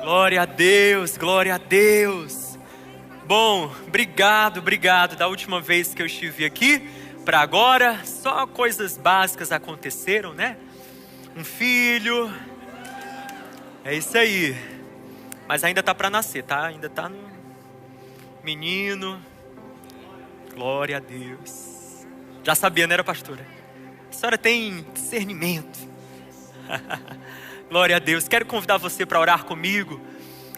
Glória a Deus, glória a Deus. Bom, obrigado. Da última vez que eu estive aqui para agora, só coisas básicas aconteceram, né? Um filho, é isso aí. Mas ainda tá para nascer, tá? Ainda tá no menino. Glória a Deus. Já sabia, não era, pastora? A senhora tem discernimento. Glória a Deus. Quero convidar você para orar comigo.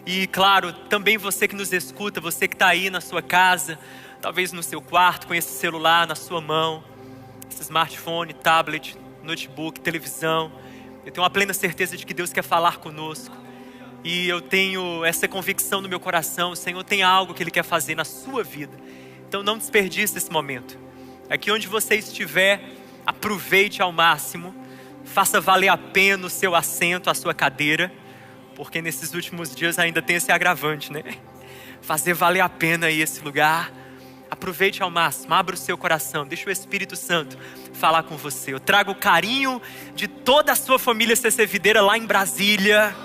E claro, também você que nos escuta, você que está aí na sua casa, talvez no seu quarto, com esse celular na sua mão, esse smartphone, tablet, notebook, televisão. Eu tenho uma plena certeza de que Deus quer falar conosco. E eu tenho essa convicção no meu coração: o Senhor tem algo que Ele quer fazer na sua vida. Então não desperdice esse momento. Aqui onde você estiver, aproveite ao máximo. Faça valer a pena o seu assento, a sua cadeira. Porque nesses últimos dias ainda tem esse agravante, né? Fazer valer a pena aí esse lugar. Aproveite ao máximo, abra o seu coração. Deixa o Espírito Santo falar com você. Eu trago o carinho de toda a sua família CC Videira lá em Brasília.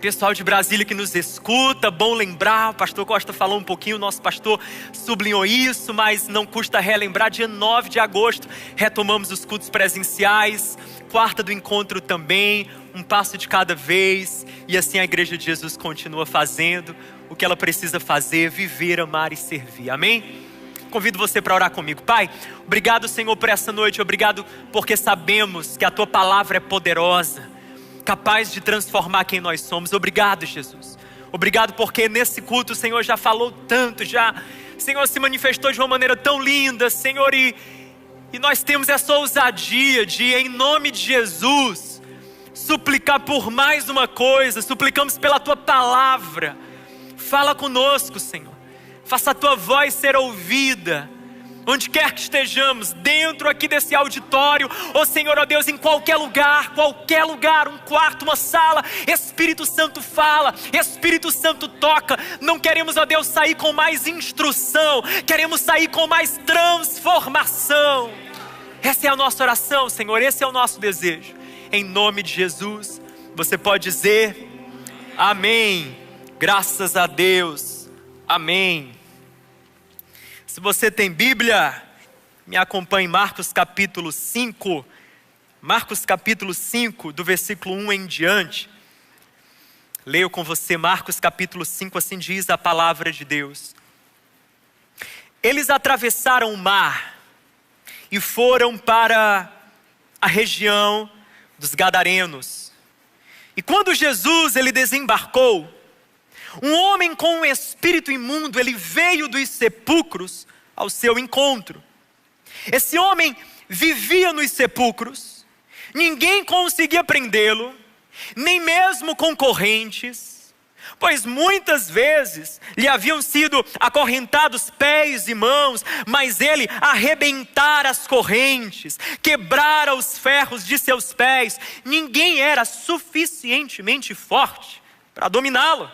Pessoal de Brasília que nos escuta, bom lembrar, o pastor Costa falou um pouquinho, o nosso pastor sublinhou isso, mas não custa relembrar, dia 9 de agosto, retomamos os cultos presenciais, quarta do encontro também, um passo de cada vez, e assim a Igreja de Jesus continua fazendo o que ela precisa fazer, viver, amar e servir, amém? Convido você para orar comigo. Pai, obrigado, Senhor, por essa noite, obrigado porque sabemos que a Tua palavra é poderosa, capaz de transformar quem nós somos. Obrigado, Jesus. Obrigado porque nesse culto o Senhor já falou tanto, Senhor, se manifestou de uma maneira tão linda, Senhor, e nós temos essa ousadia de, em nome de Jesus, suplicar por mais uma coisa. Suplicamos pela Tua palavra. Fala conosco, Senhor. Faça a Tua voz ser ouvida. Onde quer que estejamos, dentro aqui desse auditório, Senhor, Deus, em qualquer lugar, um quarto, uma sala, Espírito Santo fala, Espírito Santo toca. Não queremos, Deus, sair com mais instrução, queremos sair com mais transformação. Essa é a nossa oração, Senhor, esse é o nosso desejo. Em nome de Jesus, você pode dizer amém. Graças a Deus, amém. Se você tem Bíblia, me acompanhe em Marcos capítulo 5. Marcos capítulo 5, do versículo 1 em diante. Leio com você Marcos capítulo 5, assim diz a palavra de Deus. Eles atravessaram o mar e foram para a região dos Gadarenos. E quando Jesus ele desembarcou, um homem com um espírito imundo, ele veio dos sepulcros ao seu encontro. Esse homem vivia nos sepulcros, ninguém conseguia prendê-lo, nem mesmo com correntes, pois muitas vezes lhe haviam sido acorrentados pés e mãos, mas ele arrebentara as correntes, quebrara os ferros de seus pés. Ninguém era suficientemente forte para dominá-lo.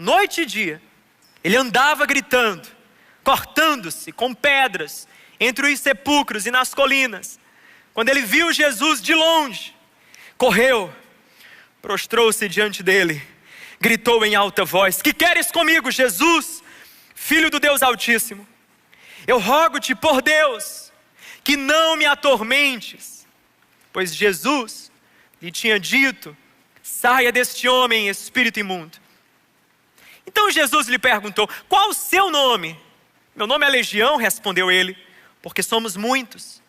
Noite e dia, ele andava gritando, cortando-se com pedras entre os sepulcros e nas colinas. Quando ele viu Jesus de longe, correu, prostrou-se diante dele, gritou em alta voz: que queres comigo, Jesus, Filho do Deus Altíssimo? Eu rogo-te por Deus, que não me atormentes. Pois Jesus lhe tinha dito: saia deste homem, espírito imundo. Então Jesus lhe perguntou: qual o seu nome? Meu nome é Legião, respondeu ele, porque somos muitos.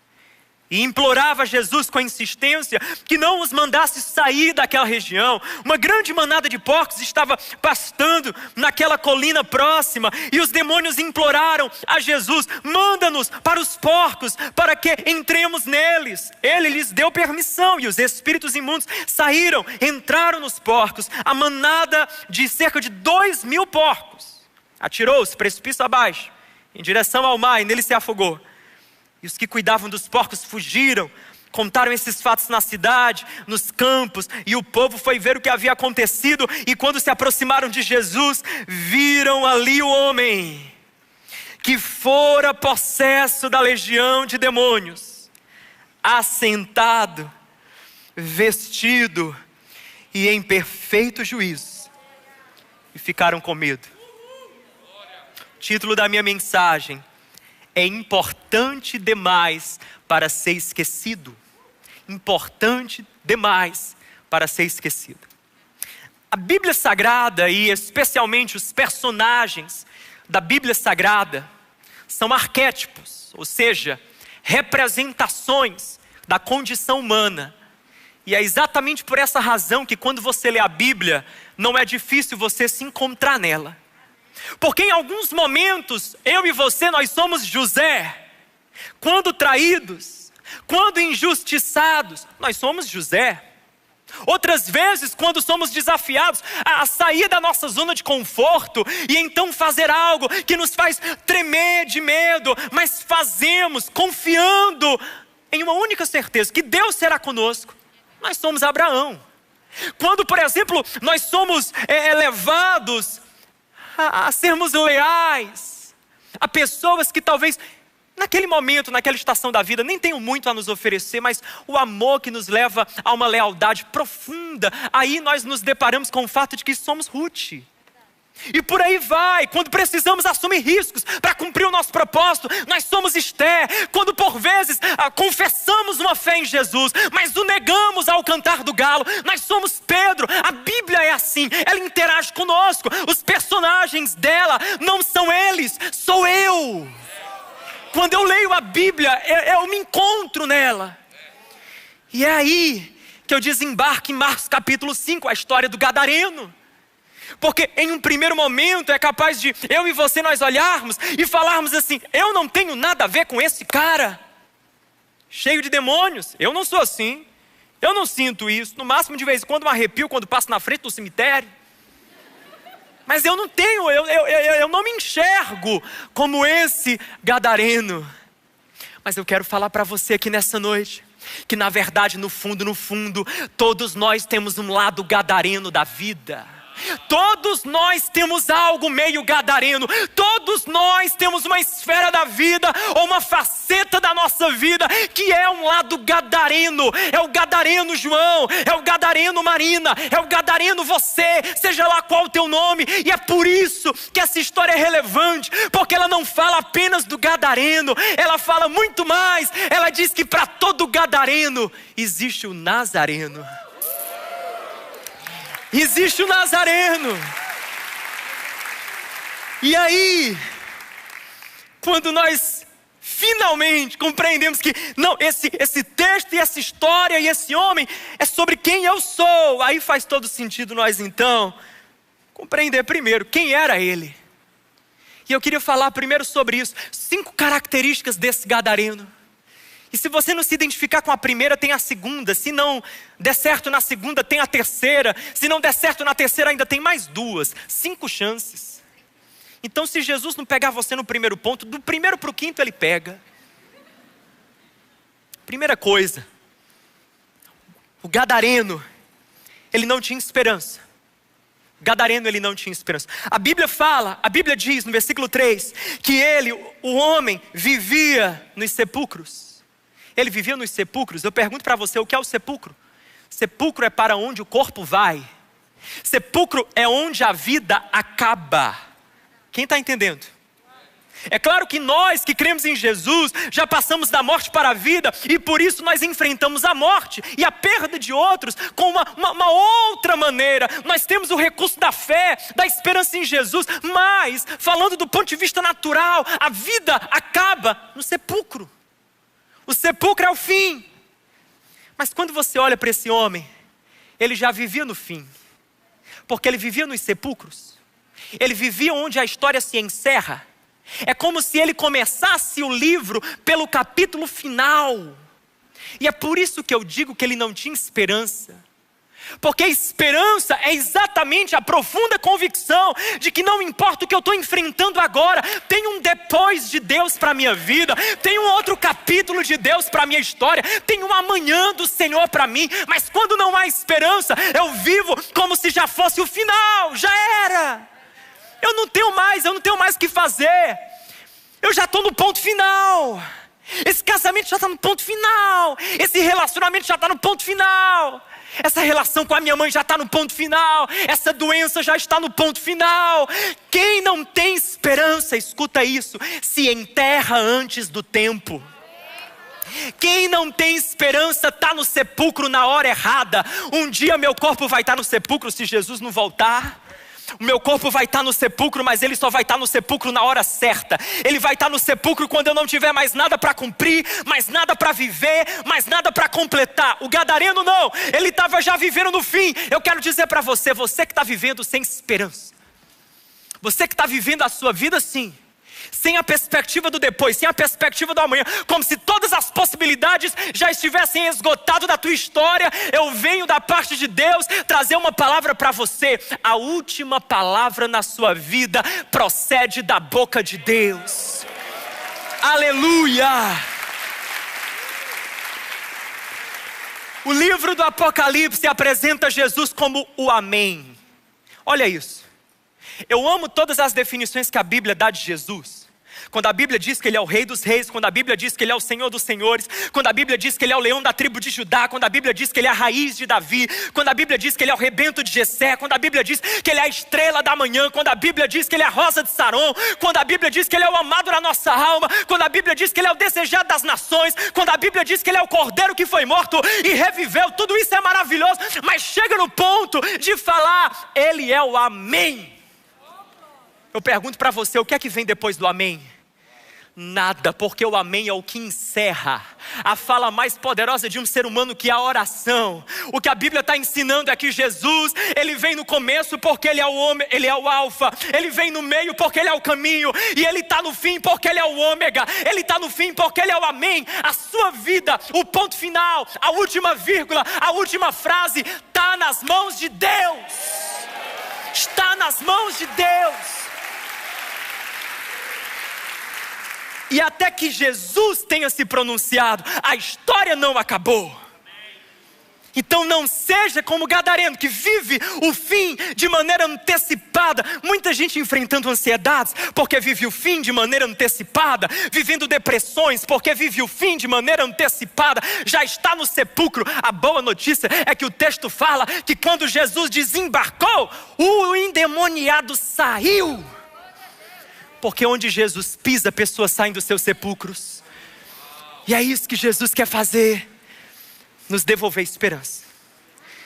E implorava a Jesus com insistência que não os mandasse sair daquela região. Uma grande manada de porcos estava pastando naquela colina próxima, e os demônios imploraram a Jesus: manda-nos para os porcos, para que entremos neles. Ele lhes deu permissão, e os espíritos imundos saíram, entraram nos porcos. A manada de cerca de 2.000 porcos atirou-se precipício abaixo, em direção ao mar, e nele se afogou. E os que cuidavam dos porcos fugiram, contaram esses fatos na cidade, nos campos, e o povo foi ver o que havia acontecido. E quando se aproximaram de Jesus, viram ali o homem que fora possesso da legião de demônios, assentado, vestido e em perfeito juízo, e ficaram com medo. O título da minha mensagem é importante demais para ser esquecido. Importante demais para ser esquecido. A Bíblia Sagrada, e especialmente os personagens da Bíblia Sagrada, são arquétipos, ou seja, representações da condição humana. E é exatamente por essa razão que quando você lê a Bíblia, não é difícil você se encontrar nela. Porque em alguns momentos, eu e você, nós somos José. Quando traídos, quando injustiçados, nós somos José. Outras vezes, quando somos desafiados a sair da nossa zona de conforto e então fazer algo que nos faz tremer de medo, mas fazemos confiando em uma única certeza, que Deus será conosco, nós somos Abraão. Quando, por exemplo, nós somos levados a sermos leais a pessoas que talvez naquele momento, naquela estação da vida, nem tenham muito a nos oferecer, mas o amor que nos leva a uma lealdade profunda, aí nós nos deparamos com o fato de que somos Ruth. E por aí vai, quando precisamos assumir riscos para cumprir o nosso propósito, nós somos Esther. Quando por vezes confessamos uma fé em Jesus, mas o negamos ao cantar do galo, nós somos Pedro. A Bíblia é assim, ela interage conosco. Os personagens dela não são eles, sou eu. Quando eu leio a Bíblia, eu me encontro nela. E é aí que eu desembarco em Marcos capítulo 5, a história do gadareno. Porque em um primeiro momento é capaz de eu e você nós olharmos e falarmos assim: eu não tenho nada a ver com esse cara, cheio de demônios, eu não sou assim, eu não sinto isso, no máximo de vez em quando um arrepio quando passo na frente do cemitério. Mas eu não tenho, eu não me enxergo como esse gadareno. Mas eu quero falar para você aqui nessa noite, que na verdade no fundo, todos nós temos um lado gadareno da vida. Todos nós temos algo meio gadareno. Todos nós temos uma esfera da vida, ou uma faceta da nossa vida, que é um lado gadareno. É o gadareno João, é o gadareno Marina, é o gadareno você, seja lá qual o teu nome. E é por isso que essa história é relevante, porque ela não fala apenas do gadareno, ela fala muito mais. Ela diz que para todo gadareno existe o Nazareno. Existe o Nazareno. E aí, quando nós finalmente compreendemos que não, esse texto e essa história e esse homem é sobre quem eu sou, aí faz todo sentido nós então compreender primeiro quem era ele. E eu queria falar primeiro sobre isso, 5 características desse gadareno. E se você não se identificar com a primeira, tem a segunda. Se não der certo na segunda, tem a terceira. Se não der certo na terceira, ainda tem mais 2. 5 chances. Então se Jesus não pegar você no primeiro ponto, do primeiro para o quinto ele pega. Primeira coisa, o gadareno, ele não tinha esperança. O gadareno, ele não tinha esperança. A Bíblia diz no versículo 3, que ele, o homem, vivia nos sepulcros. Ele vivia nos sepulcros. Eu pergunto para você, o que é o sepulcro? Sepulcro é para onde o corpo vai. Sepulcro é onde a vida acaba. Quem está entendendo? É claro que nós que cremos em Jesus já passamos da morte para a vida, e por isso nós enfrentamos a morte e a perda de outros com uma outra maneira. Nós temos o recurso da fé, da esperança em Jesus, mas falando do ponto de vista natural, a vida acaba no sepulcro. O sepulcro é o fim. Mas quando você olha para esse homem, ele já vivia no fim, porque ele vivia nos sepulcros. Ele vivia onde a história se encerra. É como se ele começasse o livro pelo capítulo final. E é por isso que eu digo que ele não tinha esperança. Porque a esperança é exatamente a profunda convicção de que não importa o que eu estou enfrentando agora, tem um depois de Deus para a minha vida, tem um outro capítulo de Deus para a minha história, tem um amanhã do Senhor para mim. Mas quando não há esperança, eu vivo como se já fosse o final, já era. Eu não tenho mais o que fazer. Eu já estou no ponto final. Esse casamento já está no ponto final. Esse relacionamento já está no ponto final. Essa relação com a minha mãe já está no ponto final. Essa doença já está no ponto final. Quem não tem esperança, escuta isso, se enterra antes do tempo. Quem não tem esperança está no sepulcro na hora errada. Um dia meu corpo vai estar no sepulcro se Jesus não voltar. O meu corpo vai estar no sepulcro, mas ele só vai estar no sepulcro na hora certa. Ele vai estar no sepulcro quando eu não tiver mais nada para cumprir, mais nada para viver, mais nada para completar. O gadareno não, ele estava já vivendo no fim. Eu quero dizer para você, você que está vivendo sem esperança, você que está vivendo a sua vida assim, sem a perspectiva do depois, sem a perspectiva do amanhã, como se todas as possibilidades já estivessem esgotado da tua história, eu venho da parte de Deus trazer uma palavra para você. A última palavra na sua vida procede da boca de Deus. Aleluia! O livro do Apocalipse apresenta Jesus como o Amém. Olha isso. Eu amo todas as definições que a Bíblia dá de Jesus. Quando a Bíblia diz que Ele é o Rei dos Reis, quando a Bíblia diz que Ele é o Senhor dos Senhores, quando a Bíblia diz que Ele é o leão da tribo de Judá, quando a Bíblia diz que Ele é a raiz de Davi, quando a Bíblia diz que Ele é o rebento de Jessé, quando a Bíblia diz que Ele é a estrela da manhã, quando a Bíblia diz que Ele é a rosa de Saron, quando a Bíblia diz que Ele é o amado da nossa alma, quando a Bíblia diz que Ele é o desejado das nações, quando a Bíblia diz que Ele é o cordeiro que foi morto e reviveu, tudo isso é maravilhoso, mas chega no ponto de falar, Ele é o Amém. Eu pergunto para você, o que é que vem depois do Amém? Nada, porque o Amém é o que encerra a fala mais poderosa de um ser humano, que é a oração. O que a Bíblia está ensinando é que Jesus, Ele vem no começo porque Ele é o homem, Ele é o alfa. Ele vem no meio porque Ele é o caminho. E Ele está no fim porque Ele é o ômega. Ele está no fim porque Ele é o Amém. A sua vida, o ponto final, a última vírgula, a última frase, está nas mãos de Deus. Está nas mãos de Deus. E até que Jesus tenha se pronunciado, a história não acabou. Então não seja como o gadareno, que vive o fim de maneira antecipada. Muita gente enfrentando ansiedades porque vive o fim de maneira antecipada, vivendo depressões porque vive o fim de maneira antecipada, já está no sepulcro. A boa notícia é que o texto fala que quando Jesus desembarcou, o endemoniado saiu. Porque onde Jesus pisa, pessoas saem dos seus sepulcros. E é isso que Jesus quer fazer, nos devolver esperança.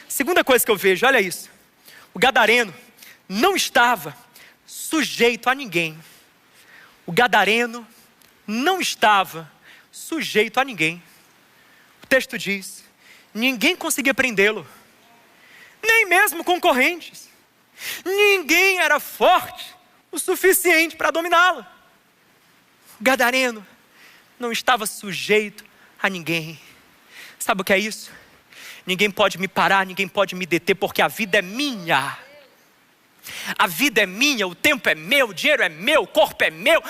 Segunda coisa que eu vejo, olha isso. O gadareno não estava sujeito a ninguém. O gadareno não estava sujeito a ninguém. O texto diz, ninguém conseguia prendê-lo, nem mesmo concorrentes. Ninguém era forte o suficiente para dominá-lo. O gadareno não estava sujeito a ninguém. Sabe o que é isso? Ninguém pode me parar, ninguém pode me deter, porque a vida é minha. A vida é minha, o tempo é meu, o dinheiro é meu, o corpo é meu,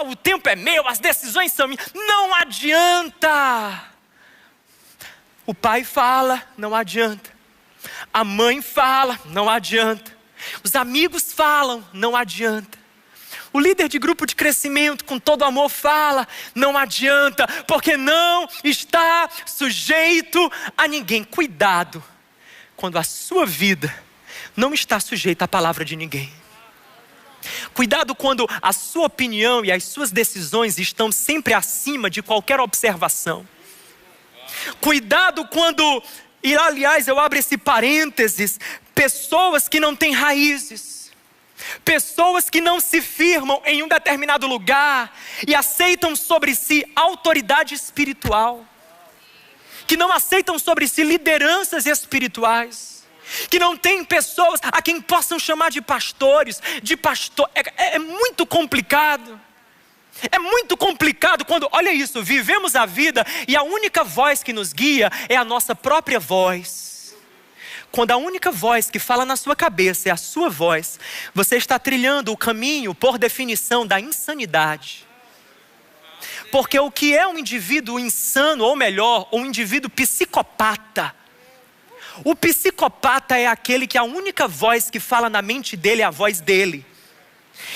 o tempo é meu, as decisões são minhas. Não adianta. O pai fala, não adianta. A mãe fala, não adianta. Os amigos falam, não adianta. O líder de grupo de crescimento com todo amor fala, não adianta, porque não está sujeito a ninguém. Cuidado quando a sua vida não está sujeita à palavra de ninguém. Cuidado quando a sua opinião e as suas decisões estão sempre acima de qualquer observação. Cuidado quando, e aliás eu abro esse parênteses, pessoas que não têm raízes, pessoas que não se firmam em um determinado lugar e aceitam sobre si autoridade espiritual, que não aceitam sobre si lideranças espirituais, que não têm pessoas a quem possam chamar de pastores, de pastor. É muito complicado. É muito complicado quando, olha isso, vivemos a vida e a única voz que nos guia é a nossa própria voz. Quando a única voz que fala na sua cabeça é a sua voz, você está trilhando o caminho, por definição, da insanidade. Porque o que é um indivíduo insano, ou melhor, um indivíduo psicopata? O psicopata é aquele que a única voz que fala na mente dele é a voz dele.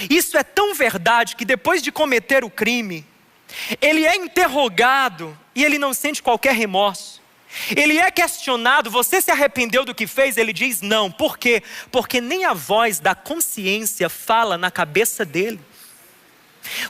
Isso é tão verdade que depois de cometer o crime, ele é interrogado e ele não sente qualquer remorso. Ele é questionado, você se arrependeu do que fez? Ele diz não. Por quê? Porque nem a voz da consciência fala na cabeça dele.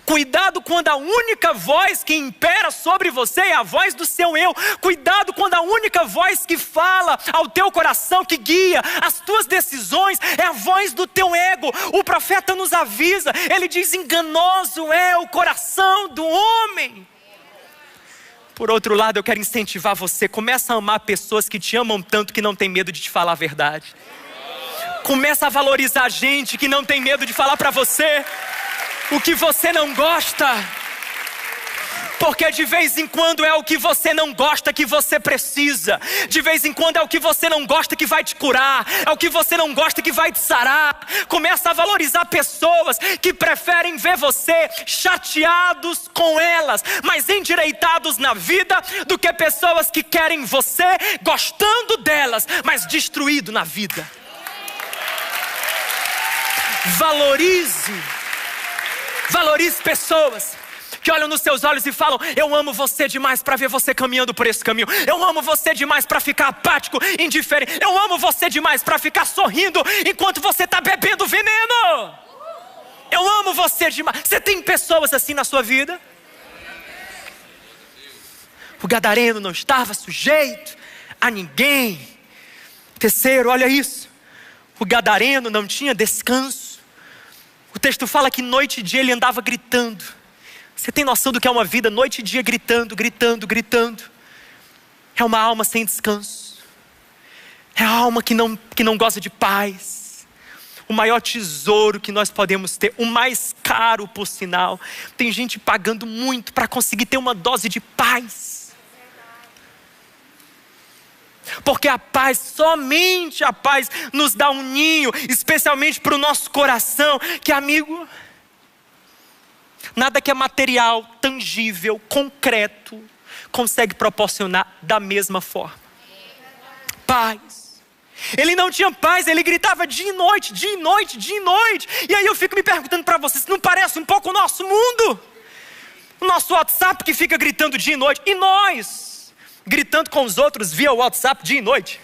Cuidado quando a única voz que impera sobre você é a voz do seu eu. Cuidado quando a única voz que fala ao teu coração, que guia as tuas decisões, é a voz do teu ego. O profeta nos avisa, ele diz: enganoso é o coração do homem. Por outro lado, eu quero incentivar você, começa a amar pessoas que te amam tanto que não tem medo de te falar a verdade. Começa a valorizar gente que não tem medo de falar para você o que você não gosta. Porque de vez em quando é o que você não gosta que você precisa. De vez em quando é o que você não gosta que vai te curar. É o que você não gosta que vai te sarar. Começa a valorizar pessoas que preferem ver você chateados com elas, mas endireitados na vida, do que pessoas que querem você gostando delas, mas destruído na vida. Valorize pessoas que olham nos seus olhos e falam: eu amo você demais para ver você caminhando por esse caminho. Eu amo você demais para ficar apático, indiferente. Eu amo você demais para ficar sorrindo enquanto você está bebendo veneno. Eu amo você demais. Você tem pessoas assim na sua vida? O gadareno não estava sujeito a ninguém. Terceiro, olha isso. O gadareno não tinha descanso. O texto fala que noite e dia ele andava gritando. Você tem noção do que é uma vida noite e dia gritando, gritando, gritando? É uma alma sem descanso. É a alma que não goza de paz. O maior tesouro que nós podemos ter, o mais caro por sinal. Tem gente pagando muito para conseguir ter uma dose de paz. Porque a paz, somente a paz nos dá um ninho, especialmente para o nosso coração, que, amigo, nada que é material, tangível, concreto, consegue proporcionar da mesma forma. Paz. Ele não tinha paz, ele gritava dia e noite, dia e noite, dia e noite. E aí eu fico me perguntando para vocês, não parece um pouco o nosso mundo? O nosso WhatsApp que fica gritando dia e noite. E nós? Gritando com os outros via WhatsApp dia e noite,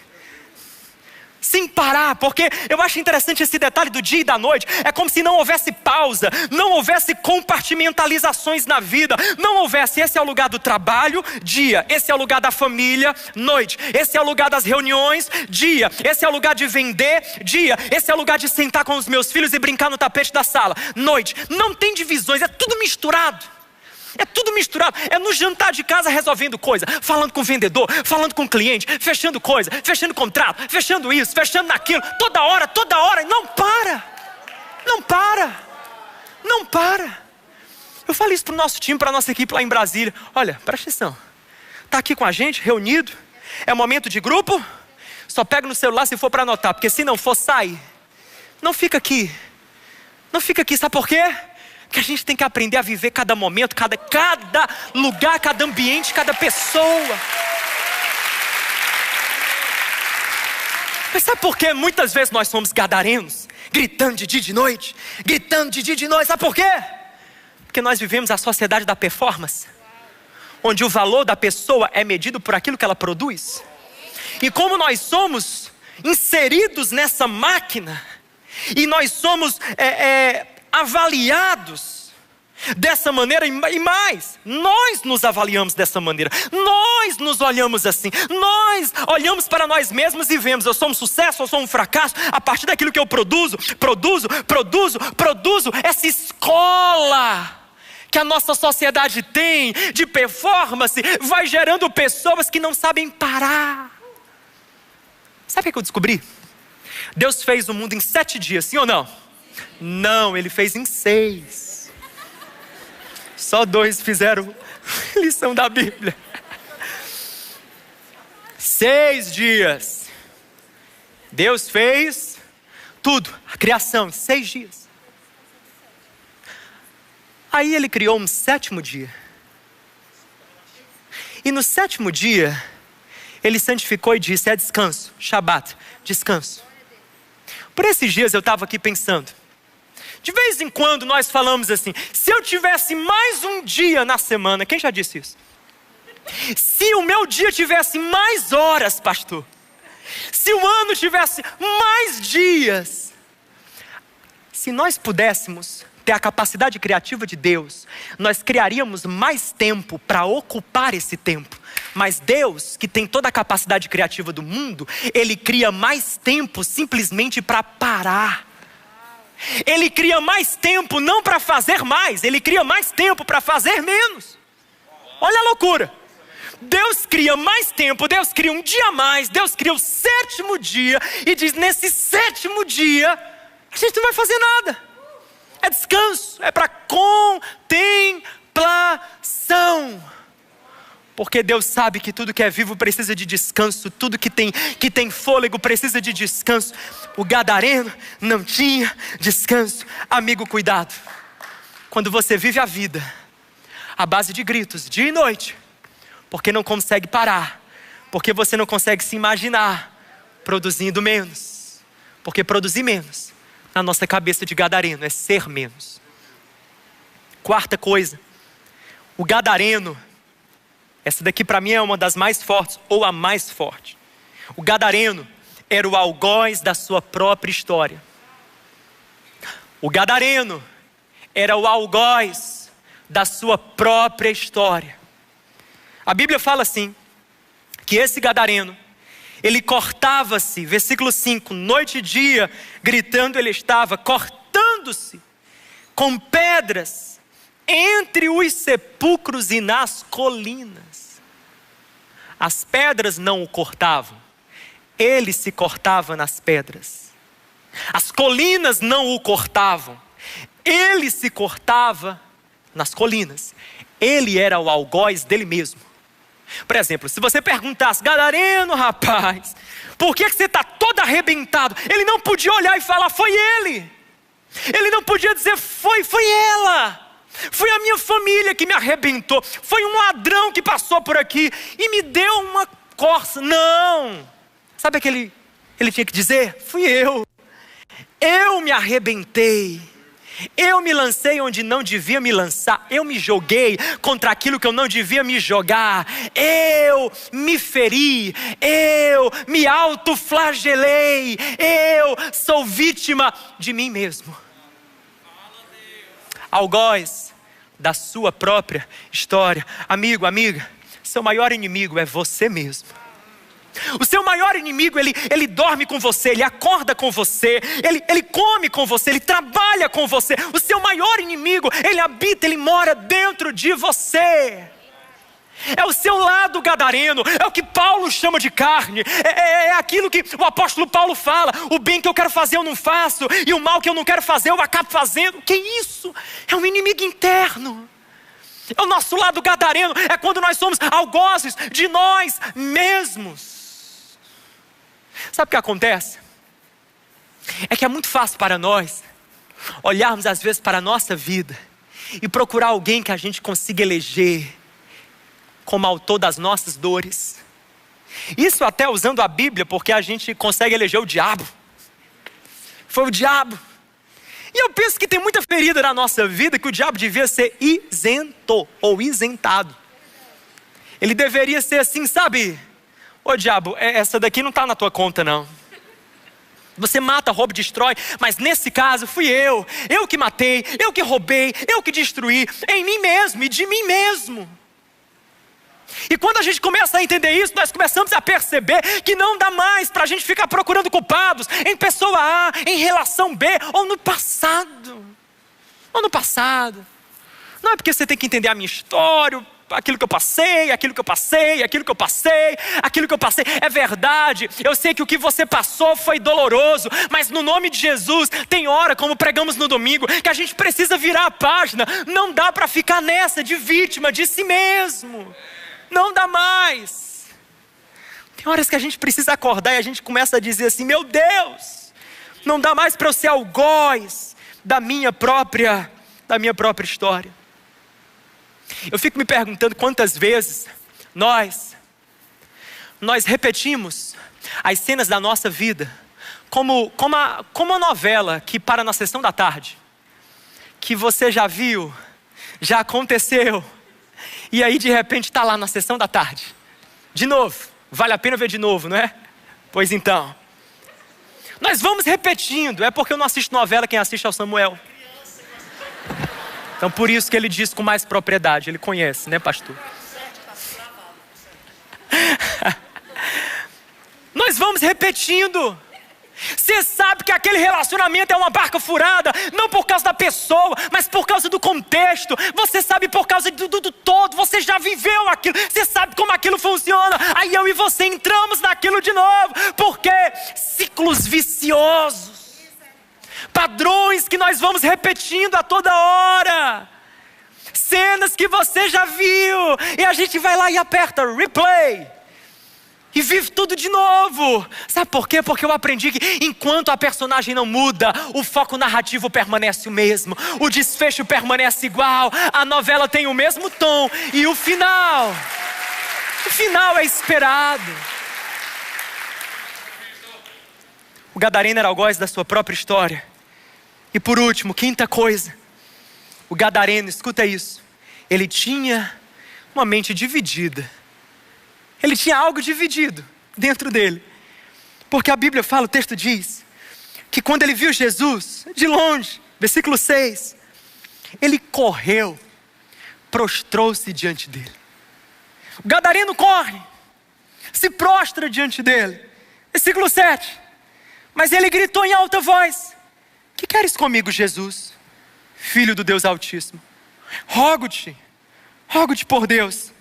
sem parar. Porque eu acho interessante esse detalhe do dia e da noite. É como se não houvesse pausa, não houvesse compartimentalizações na vida. Não houvesse, esse é o lugar do trabalho, dia. Esse é o lugar da família, noite. Esse é o lugar das reuniões, dia. Esse é o lugar de vender, dia. Esse é o lugar de sentar com os meus filhos e brincar no tapete da sala, noite. Não tem divisões, é tudo misturado. É tudo misturado, é no jantar de casa resolvendo coisa, falando com o vendedor, falando com o cliente, fechando coisa, fechando contrato, fechando isso, fechando naquilo, toda hora, e não para. Eu falei isso para o nosso time, para a nossa equipe lá em Brasília. Olha, presta atenção, está aqui com a gente, reunido, é momento de grupo, só pega no celular se for para anotar, porque se não for, sai. Não fica aqui, sabe por quê? Que a gente tem que aprender a viver cada momento, cada lugar, cada ambiente, cada pessoa. Mas sabe por que muitas vezes nós somos gadarenos? Gritando de dia e de noite, sabe por quê? Porque nós vivemos a sociedade da performance, onde o valor da pessoa é medido por aquilo que ela produz. E como nós somos inseridos nessa máquina, e nós somos avaliados dessa maneira, e mais, nós nos avaliamos dessa maneira, nós nos olhamos assim, nós olhamos para nós mesmos e vemos: eu sou um sucesso, eu sou um fracasso, a partir daquilo que eu produzo. Essa escola que a nossa sociedade tem de performance vai gerando pessoas que não sabem parar. Sabe o que eu descobri? Deus fez o mundo em 7 dias, sim ou não? Não, Ele fez em 6. Só 2 fizeram lição da Bíblia. 6 dias. Deus fez tudo, a criação, em 6 dias. Aí Ele criou um 7º dia. E no 7º dia, Ele santificou e disse: é descanso, Shabat, descanso. Por esses dias eu estava aqui pensando, de vez em quando nós falamos assim: se eu tivesse mais um dia na semana, quem já disse isso? Se o meu dia tivesse mais horas, pastor, se o ano tivesse mais dias, se nós pudéssemos ter a capacidade criativa de Deus, nós criaríamos mais tempo para ocupar esse tempo. Mas Deus, que tem toda a capacidade criativa do mundo, Ele cria mais tempo simplesmente para parar. Ele cria mais tempo não para fazer mais, Ele cria mais tempo para fazer menos. Olha a loucura. Deus cria mais tempo, Deus cria um dia a mais, Deus cria o 7º dia e diz: nesse 7º dia a gente não vai fazer nada. É descanso, é para contemplação. Porque Deus sabe que tudo que é vivo precisa de descanso, tudo que tem fôlego precisa de descanso. O gadareno não tinha descanso. Amigo, cuidado. Quando você vive a vida à base de gritos, dia e noite, porque não consegue parar, porque você não consegue se imaginar produzindo menos. Porque produzir menos, na nossa cabeça de gadareno, é ser menos. Quarta coisa, o gadareno, essa daqui para mim é uma das mais fortes, ou a mais forte. O gadareno era o algoz da sua própria história. O gadareno era o algoz da sua própria história. A Bíblia fala assim, que esse gadareno, ele cortava-se, versículo 5, noite e dia, gritando ele estava, cortando-se com pedras entre os sepulcros e nas colinas. As pedras não o cortavam, ele se cortava nas pedras. As colinas não o cortavam, ele se cortava nas colinas. Ele era o algoz dele mesmo. Por exemplo, se você perguntasse: gadareno, rapaz, por que você está todo arrebentado? Ele não podia olhar e falar: foi ele. Ele não podia dizer: foi ela. Foi a minha família que me arrebentou. Foi um ladrão que passou por aqui e me deu uma corça. Não. Sabe o que ele tinha que dizer? Fui eu. Eu me arrebentei. Eu me lancei onde não devia me lançar. Eu me joguei contra aquilo que eu não devia me jogar. Eu me feri. Eu me autoflagelei. Eu sou vítima de mim mesmo. Algoz da sua própria história. Amigo, amiga, seu maior inimigo é você mesmo. O seu maior inimigo, ele dorme com você, ele acorda com você, ele come com você, ele trabalha com você. O seu maior inimigo, ele habita, ele mora dentro de você. É o seu lado gadareno, é o que Paulo chama de carne, é aquilo que o apóstolo Paulo fala: o bem que eu quero fazer eu não faço, e o mal que eu não quero fazer eu acabo fazendo. Que isso? É um inimigo interno. É o nosso lado gadareno, é quando nós somos algozes de nós mesmos. Sabe o que acontece? É que é muito fácil para nós olharmos às vezes para a nossa vida e procurar alguém que a gente consiga eleger como autor das nossas dores. Isso até usando a Bíblia, porque a gente consegue eleger o diabo. Foi o diabo. E eu penso que tem muita ferida na nossa vida que o diabo devia ser isento ou isentado. Ele deveria ser assim, sabe? Ô diabo, essa daqui não está na tua conta não. Você mata, rouba, destrói, mas nesse caso fui eu que matei, eu que roubei, eu que destruí, em mim mesmo e de mim mesmo. E quando a gente começa a entender isso, nós começamos a perceber que não dá mais para a gente ficar procurando culpados em pessoa A, em relação B, ou no passado. Não é porque você tem que entender a minha história, aquilo que eu passei, é verdade. Eu sei que o que você passou foi doloroso, mas no nome de Jesus, tem hora, como pregamos no domingo, que a gente precisa virar a página. Não dá para ficar nessa de vítima de si mesmo. Não dá mais. Tem horas que a gente precisa acordar e a gente começa a dizer assim: meu Deus, não dá mais para eu ser algoz da minha própria história. Eu fico me perguntando quantas vezes nós repetimos as cenas da nossa vida como uma novela que para na sessão da tarde, que você já viu, já aconteceu, E aí de repente está lá na sessão da tarde. De novo, vale a pena ver de novo, não é? Pois então, nós vamos repetindo. É porque eu não assisto novela, quem assiste é o Samuel. Então por isso que ele diz com mais propriedade, ele conhece, né, pastor? Nós vamos repetindo. Você sabe que aquele relacionamento é uma barca furada, não por causa da pessoa, mas por causa do contexto. Você sabe por causa do todo, você já viveu aquilo, você sabe como aquilo funciona. Aí eu e você entramos naquilo de novo, porque ciclos viciosos, padrões que nós vamos repetindo a toda hora, cenas que você já viu, e a gente vai lá e aperta replay e vive tudo de novo. Sabe por quê? Porque eu aprendi que enquanto a personagem não muda, o foco narrativo permanece o mesmo, o desfecho permanece igual, a novela tem o mesmo tom, e o final é esperado. O gadareno era algoz da sua própria história. E por último, quinta coisa, o gadareno, escuta isso, ele tinha uma mente dividida. Ele tinha algo dividido dentro dele. Porque a Bíblia fala, o texto diz, que quando ele viu Jesus de longe, versículo 6, ele correu, prostrou-se diante dele. O gadareno corre, se prostra diante dele. Versículo 7, mas ele gritou em alta voz: que queres comigo, Jesus, Filho do Deus Altíssimo? Rogo-te por Deus,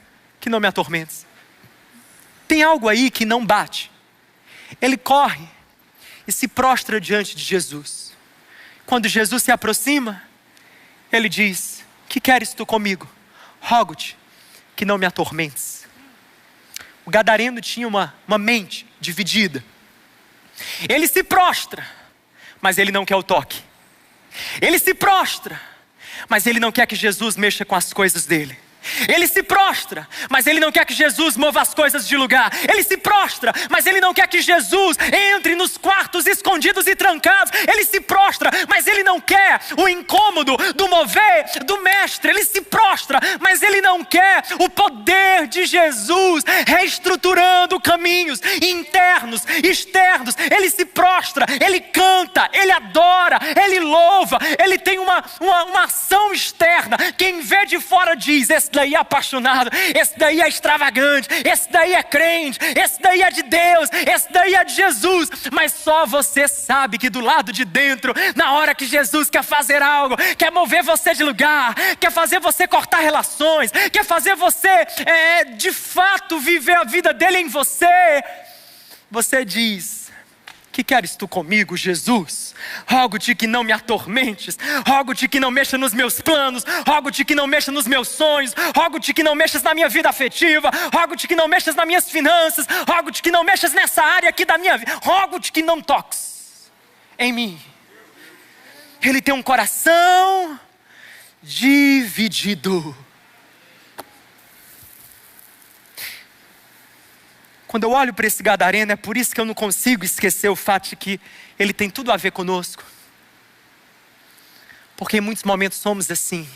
que não me atormentes. Tem algo aí que não bate. Ele corre e se prostra diante de Jesus. Quando Jesus se aproxima, ele diz: que queres tu comigo? Rogo-te que não me atormentes. O gadareno tinha uma mente dividida. Ele se prostra, mas ele não quer o toque. Ele se prostra, mas ele não quer que Jesus mexa com as coisas dele. Ele se prostra, mas ele não quer que Jesus mova as coisas de lugar. Ele se prostra, mas ele não quer que Jesus entre nos quartos escondidos e trancados. Ele se prostra, mas ele não quer o incômodo do mover do mestre. Ele se prostra, mas ele não quer o poder de Jesus reestruturando caminhos internos, externos. Ele se prostra, ele canta, ele adora, ele louva. Ele tem uma ação externa. Quem vê de fora diz: esse daí é apaixonado, esse daí é extravagante, esse daí é crente, esse daí é de Deus, esse daí é de Jesus. Mas só você sabe que do lado de dentro, na hora que Jesus quer fazer algo, quer mover você de lugar, quer fazer você cortar relações, quer fazer você de fato viver a vida dele em você, você diz: que queres tu comigo, Jesus? Rogo-te que não me atormentes, rogo-te que não mexa nos meus planos, rogo-te que não mexa nos meus sonhos, rogo-te que não mexas na minha vida afetiva, rogo-te que não mexas nas minhas finanças, rogo-te que não mexas nessa área aqui da minha vida, rogo-te que não toques em mim. Ele tem um coração dividido. Quando eu olho para esse gadareno, é por isso que eu não consigo esquecer o fato de que ele tem tudo a ver conosco. Porque em muitos momentos somos assim.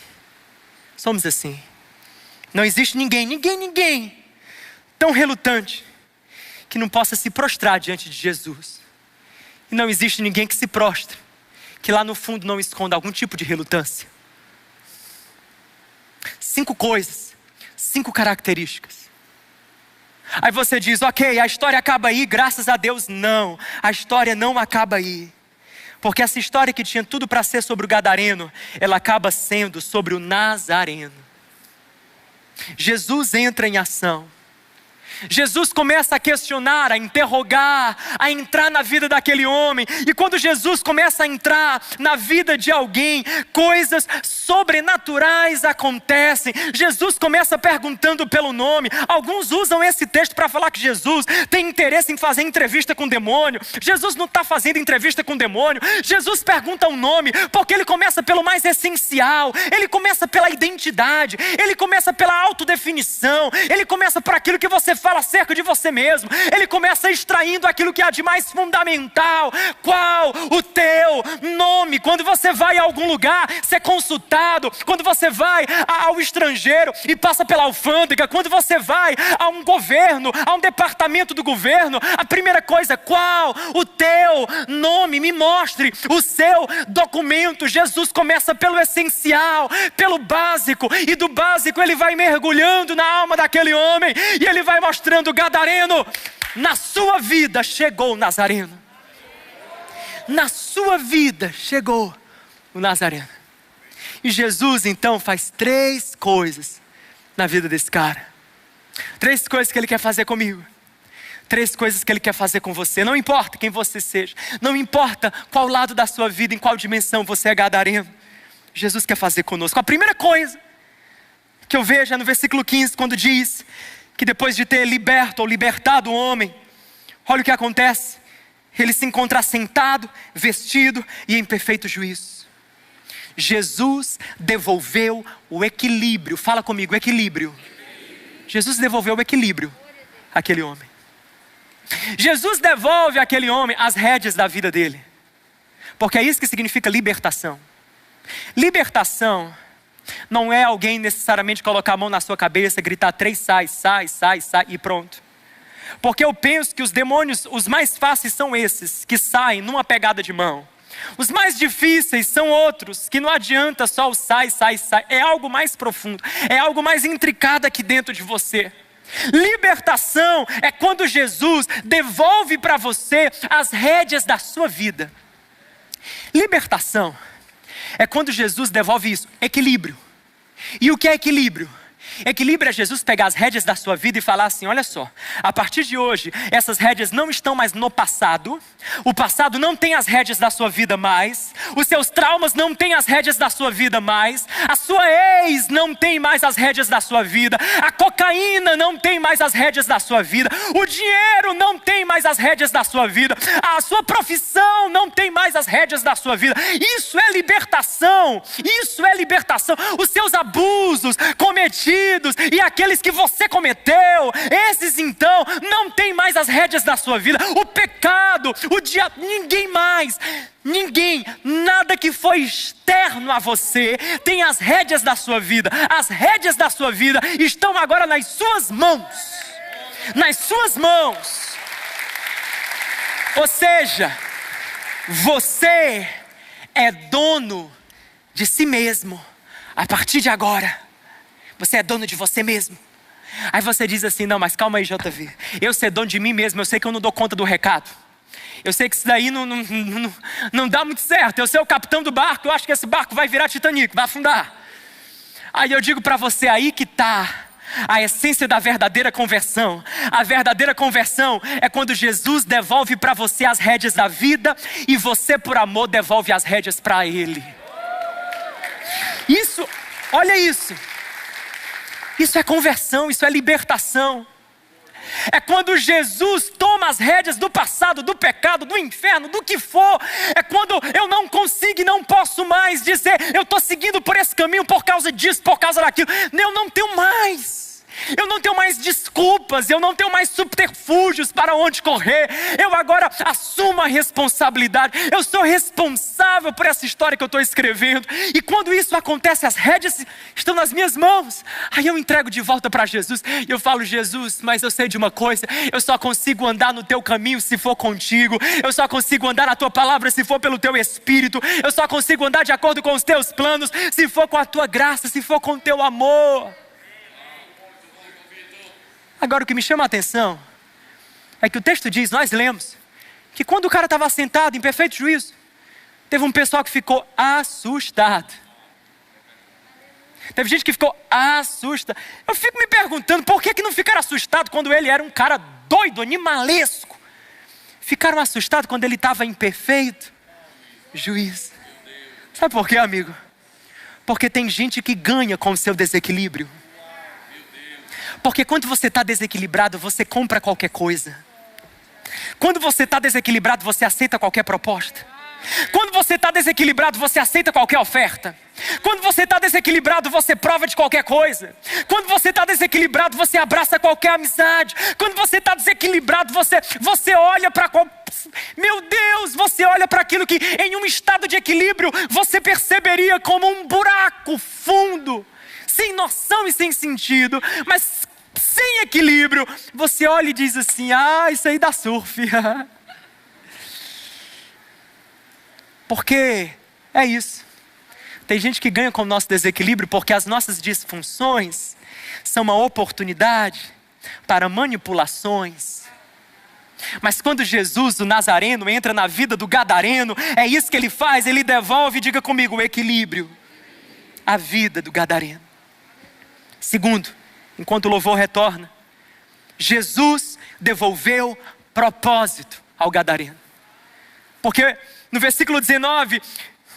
Somos assim. Não existe ninguém tão relutante que não possa se prostrar diante de Jesus. E não existe ninguém que se prostre que lá no fundo não esconda algum tipo de relutância. 5 coisas, 5 características. Aí você diz: ok, a história acaba aí, graças a Deus. Não, a história não acaba aí. Porque essa história que tinha tudo para ser sobre o gadareno, ela acaba sendo sobre o nazareno. Jesus entra em ação. Jesus começa a questionar, a interrogar, a entrar na vida daquele homem. E quando Jesus começa a entrar na vida de alguém, coisas sobrenaturais acontecem. Jesus começa perguntando pelo nome. Alguns usam esse texto para falar que Jesus tem interesse em fazer entrevista com o demônio. Jesus não está fazendo entrevista com o demônio. Jesus pergunta o nome porque ele começa pelo mais essencial. Ele começa pela identidade. Ele começa pela autodefinição. Ele começa por aquilo que você fala acerca de você mesmo. Ele começa extraindo aquilo que há de mais fundamental. Qual o teu nome. Quando você vai a algum lugar, ser consultado. Quando você vai ao estrangeiro e passa pela alfândega. Quando você vai a um governo, a um departamento do governo, a primeira coisa, qual o teu nome? Me mostre o seu documento. Jesus começa pelo essencial, pelo básico, e do básico ele vai mergulhando na alma daquele homem, e ele vai mostrando: Gadareno, na sua vida chegou o Nazareno. Na sua vida chegou o Nazareno. E Jesus então faz 3 coisas na vida desse cara. 3 coisas que ele quer fazer comigo. 3 coisas que ele quer fazer com você. Não importa quem você seja, não importa qual lado da sua vida, em qual dimensão você é gadareno, Jesus quer fazer conosco. A primeira coisa que eu vejo é no versículo 15, quando diz que depois de ter liberto ou libertado o homem, olha o que acontece. Ele se encontra sentado, vestido e em perfeito juízo. Jesus devolveu o equilíbrio. Fala comigo, equilíbrio. Jesus devolveu o equilíbrio àquele homem. Jesus devolve àquele homem as rédeas da vida dele. Porque é isso que significa libertação. Libertação não é alguém necessariamente colocar a mão na sua cabeça, gritar 3 sai e pronto. Porque eu penso que os demônios, os mais fáceis são esses, que saem numa pegada de mão. Os mais difíceis são outros, que não adianta só o sai. É algo mais profundo, é algo mais intricado aqui dentro de você. Libertação é quando Jesus devolve para você as rédeas da sua vida. Libertação é quando Jesus devolve isso, equilíbrio. E o que é equilíbrio? Equilíbrio é Jesus pegar as rédeas da sua vida e falar assim: olha só, a partir de hoje, essas rédeas não estão mais no passado. O passado não tem as rédeas da sua vida mais. Os seus traumas não têm as rédeas da sua vida mais. A sua ex não tem mais as rédeas da sua vida. A cocaína não tem mais as rédeas da sua vida. O dinheiro não tem mais as rédeas da sua vida. A sua profissão não tem mais as rédeas da sua vida. Isso é libertação. Isso é libertação. Os seus abusos cometidos e aqueles que você cometeu, esses então não tem mais as rédeas da sua vida. O pecado, o diabo, ninguém, nada que foi externo a você tem as rédeas da sua vida. As rédeas da sua vida estão agora nas suas mãos. Nas suas mãos. Ou seja, você é dono de si mesmo a partir de agora. Você é dono de você mesmo. Aí você diz assim: não, mas calma aí, JV. Eu ser dono de mim mesmo, eu sei que eu não dou conta do recado. Eu sei que isso daí não dá muito certo. Eu ser o capitão do barco, eu acho que esse barco vai virar Titanic, vai afundar. Aí eu digo para você, aí que está a essência da verdadeira conversão. A verdadeira conversão é quando Jesus devolve para você as rédeas da vida e você, por amor, devolve as rédeas para Ele. Isso, olha isso. Isso é conversão, isso é libertação. É quando Jesus toma as rédeas do passado, do pecado, do inferno, do que for. É quando eu não consigo e não posso mais dizer: eu estou seguindo por esse caminho por causa disso, por causa daquilo. Eu não tenho mais. Eu não tenho mais desculpas, eu não tenho mais subterfúgios para onde correr. Eu agora assumo a responsabilidade. Eu sou responsável por essa história que eu estou escrevendo. E quando isso acontece, as rédeas estão nas minhas mãos. Aí eu entrego de volta para Jesus. E eu falo: Jesus, mas eu sei de uma coisa: eu só consigo andar no teu caminho se for contigo. Eu só consigo andar na tua palavra se for pelo teu Espírito. Eu só consigo andar de acordo com os teus planos se for com a tua graça, se for com o teu amor. Agora o que me chama a atenção é que o texto diz, nós lemos, que quando o cara estava sentado em perfeito juízo, teve um pessoal que ficou assustado. Teve gente que ficou assustada. Eu fico me perguntando, por que não ficaram assustados quando ele era um cara doido, animalesco? Ficaram assustados quando ele estava em perfeito juízo. Sabe por quê, amigo? Porque tem gente que ganha com o seu desequilíbrio. Porque quando você está desequilibrado, você compra qualquer coisa. Quando você está desequilibrado, você aceita qualquer proposta. Quando você está desequilibrado, você aceita qualquer oferta. Quando você está desequilibrado, você prova de qualquer coisa. Quando você está desequilibrado, você abraça qualquer amizade. Quando você está desequilibrado, você olha para... Meu Deus, você olha para aquilo que em um estado de equilíbrio, você perceberia como um buraco fundo, sem noção e sem sentido, mas sem equilíbrio. Você olha e diz assim: isso aí dá surf. Porque é isso. Tem gente que ganha com o nosso desequilíbrio porque as nossas disfunções são uma oportunidade para manipulações. Mas quando Jesus, o Nazareno, entra na vida do gadareno, é isso que ele faz, ele devolve, diga comigo, o equilíbrio à vida do gadareno. Segundo, enquanto o louvor retorna, Jesus devolveu propósito ao gadareno. Porque no versículo 19,